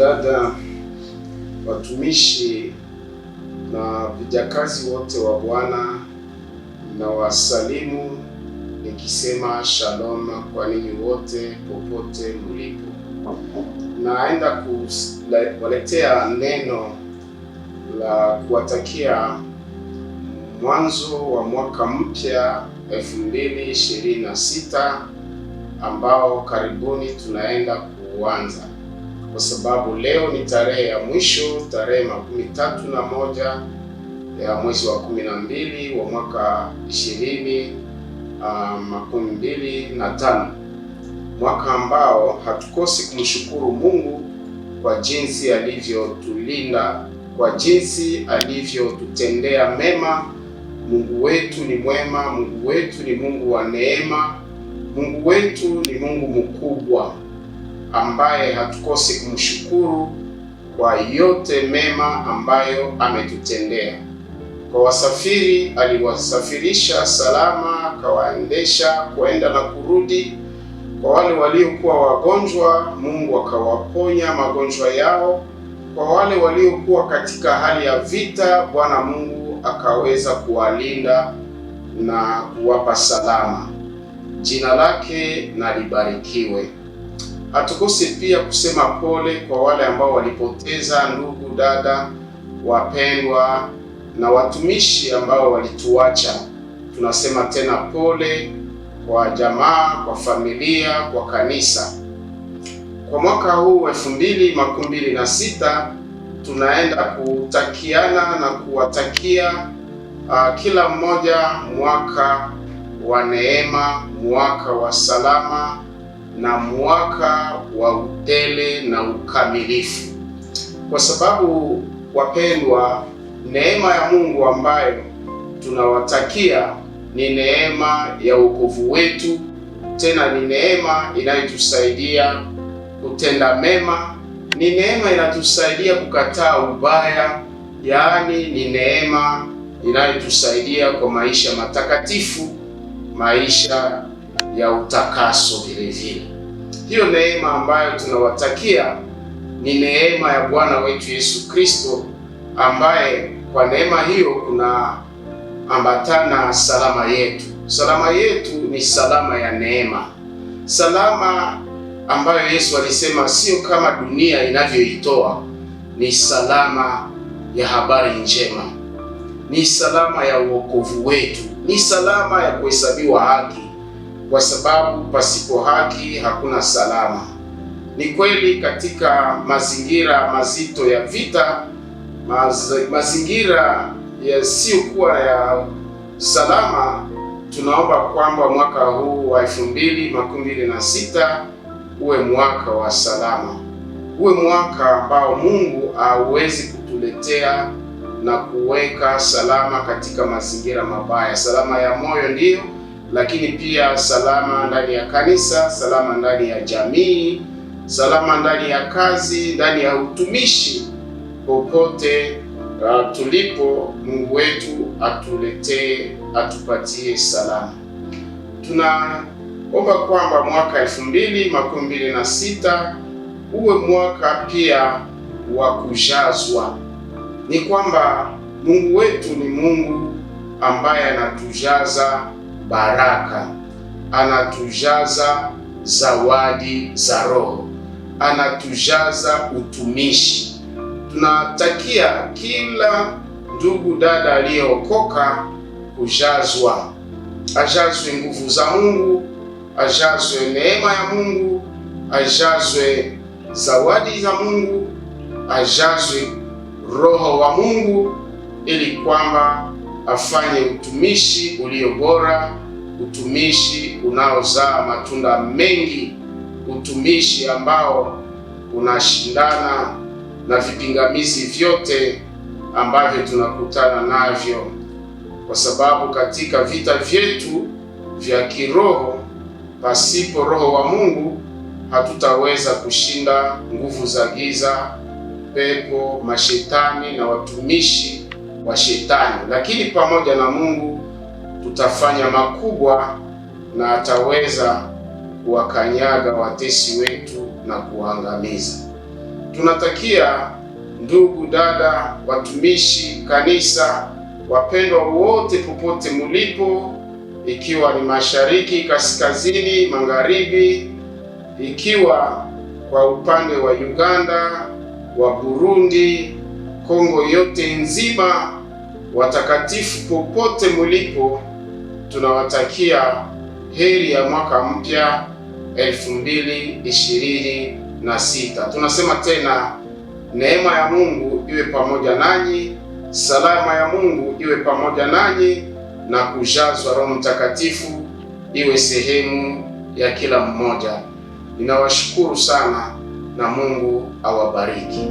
dada, watumishi na vijakazi wote wa Bwana, na wasalimu nikisema shalom kwa ninyi wote popote mlipo. Naenda kuwaletea neno la kuwatakia mwanzo wa mwaka mpya 2026 ambao karibuni tunaenda kuanza, kwa sababu leo ni tarehe ya mwisho, tarehe 31 ya mwezi wa 12 wa mwaka 2025, mwaka ambao hatukosi kumshukuru Mungu kwa jinsi alivyotulinda, kwa jinsi alivyotutendea mema. Mungu wetu ni mwema, Mungu wetu ni Mungu wa neema, Mungu wetu ni Mungu mkubwa ambaye hatukosi kumshukuru kwa yote mema ambayo ametutendea. Kwa wasafiri, aliwasafirisha salama, akawaendesha kwenda na kurudi. Kwa wale waliokuwa wagonjwa, Mungu akawaponya magonjwa yao. Kwa wale waliokuwa katika hali ya vita, Bwana Mungu akaweza kuwalinda na kuwapa salama. Jina lake na libarikiwe. Hatukosi pia kusema pole kwa wale ambao walipoteza ndugu, dada, wapendwa na watumishi ambao walituacha. Tunasema tena pole kwa jamaa, kwa familia, kwa kanisa. Kwa mwaka huu 2026 tunaenda kutakiana na kuwatakia kila mmoja mwaka wa neema, mwaka wa salama na mwaka wa utele na ukamilifu. Kwa sababu wapendwa, neema ya Mungu ambayo tunawatakia ni neema ya wokovu wetu, tena ni neema inayotusaidia kutenda mema, ni neema inatusaidia kukataa ubaya, yaani ni neema inayotusaidia kwa maisha matakatifu, maisha ya utakaso vile vile. Hiyo neema ambayo tunawatakia ni neema ya Bwana wetu Yesu Kristo, ambaye kwa neema hiyo kuna ambatana salama yetu. Salama yetu ni salama ya neema, salama ambayo Yesu alisema sio kama dunia inavyoitoa, ni salama ya habari njema, ni salama ya wokovu wetu, ni salama ya kuhesabiwa haki, kwa sababu pasipo haki hakuna salama. Ni kweli katika mazingira mazito ya vita, mazingira yasiyokuwa ya salama, tunaomba kwamba mwaka huu wa 2026 uwe mwaka wa salama, uwe mwaka ambao Mungu hawezi kutuletea na kuweka salama katika mazingira mabaya. Salama ya moyo ndiyo, lakini pia salama ndani ya kanisa, salama ndani ya jamii, salama ndani ya kazi, ndani ya utumishi. Popote tulipo, Mungu wetu atupatie salama. Tunaomba kwamba mwaka 2026 uwe mwaka pia wa kujazwa. Ni kwamba Mungu wetu ni Mungu ambaye anatujaza baraka, anatujaza zawadi za Roho, anatujaza utumishi. Tunatakia kila ndugu, dada aliyeokoka kujazwa, ajazwe nguvu za Mungu, ajazwe neema ya Mungu, ajazwe zawadi za Mungu, ajazwe Roho wa Mungu, ili kwamba afanye utumishi ulio bora, utumishi unaozaa matunda mengi, utumishi ambao unashindana na vipingamizi vyote ambavyo tunakutana navyo, kwa sababu katika vita vyetu vya kiroho, pasipo Roho wa Mungu hatutaweza kushinda nguvu za giza, pepo, mashetani na watumishi wa shetani. Lakini pamoja na Mungu tutafanya makubwa, na ataweza kuwakanyaga watesi wetu na kuangamiza. tunatakia ndugu, dada, watumishi, kanisa, wapendwa wote popote mulipo, ikiwa ni mashariki, kaskazini, magharibi, ikiwa kwa upande wa Uganda, wa Burundi, Kongo yote nzima, watakatifu popote mulipo, tunawatakia heri ya mwaka mpya 2026. Tunasema tena, neema ya Mungu iwe pamoja nanyi, salama ya Mungu iwe pamoja nanyi, na kujazwa Roho Mtakatifu iwe sehemu ya kila mmoja. Ninawashukuru sana na Mungu awabariki.